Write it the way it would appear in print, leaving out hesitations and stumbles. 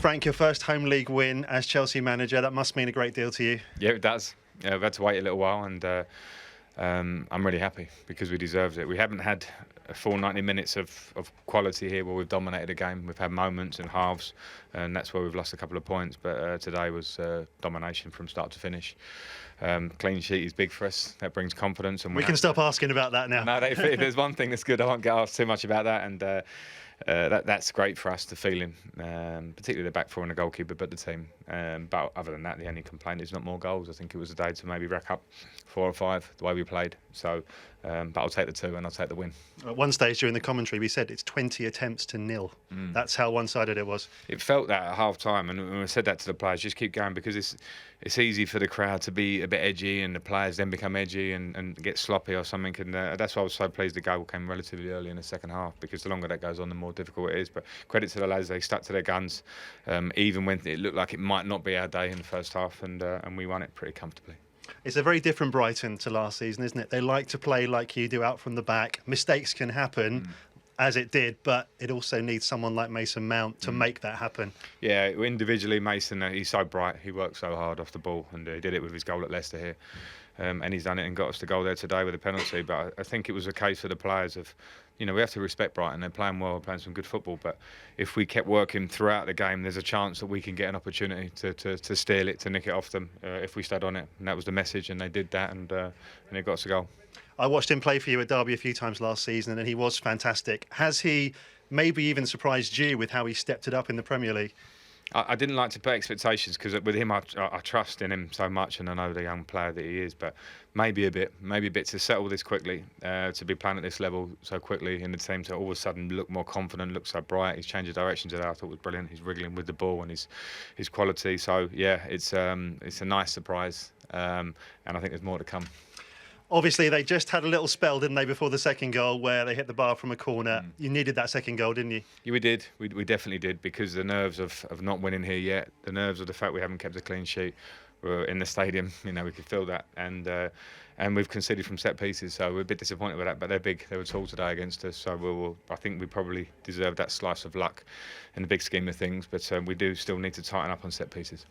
Frank, your first home league win as Chelsea manager, that must mean a great deal to you. Yeah, it does. We've had to wait a little while, and I'm really happy because we deserved it. We haven't had a full 90 minutes of quality here where we've dominated a game. We've had moments and halves, and that's where we've lost a couple of points. But today was domination from start to finish. Clean sheet is big for us. That brings confidence. And we can stop asking about that now. No, if there's one thing that's good, I won't get asked too much about that. And that's great for us, the feeling, particularly the back four and the goalkeeper, but the team. But other than that, the only complaint is not more goals. I think it was a day to maybe rack up 4 or 5 the way we played. So, but I'll take the 2 and I'll take the win. At one stage during the commentary, we said it's 20 attempts to 0. That's how one-sided it was. It felt that at half time, and when I said that to the players, just keep going, because it's easy for the crowd to be a bit edgy, and the players then become edgy and get sloppy or something. And that's why I was so pleased the goal came relatively early in the second half, because the longer that goes on, the more difficult it is. But credit to the lads, they stuck to their guns, even when it looked like it might not be our day in the first half, and we won it pretty comfortably. It's a very different Brighton to last season, isn't it? They like to play like you do, out from the back. Mistakes can happen, as it did, but it also needs someone like Mason Mount to make that happen. Yeah, individually, Mason, he's so bright. He works so hard off the ball, and he did it with his goal at Leicester here. And he's done it and got us the goal there today with a penalty. But I think it was a case for the players of, we have to respect Brighton. They're playing well, playing some good football. But if we kept working throughout the game, there's a chance that we can get an opportunity to steal it, to nick it off them if we stayed on it. And that was the message, and they did that, and it got us a goal. I watched him play for you at Derby a few times last season, and he was fantastic. Has he maybe even surprised you with how he stepped it up in the Premier League? I didn't like to put expectations, because with him I trust in him so much, and I know the young player that he is. But maybe a bit to settle this quickly, to be playing at this level so quickly in the team, to all of a sudden look more confident, look so bright. He's changed the direction today. I thought was brilliant. He's wriggling with the ball and his quality. So yeah, it's a nice surprise, and I think there's more to come. Obviously, they just had a little spell, didn't they, before the second goal, where they hit the bar from a corner. You needed that second goal, didn't you? Yeah, we did. We definitely did, because the nerves of not winning here yet, the nerves of the fact we haven't kept a clean sheet, we're in the stadium, we could feel that. And we've conceded from set pieces, so we're a bit disappointed with that. But they're big. They were tall today against us, so I think we probably deserve that slice of luck in the big scheme of things. But we do still need to tighten up on set pieces.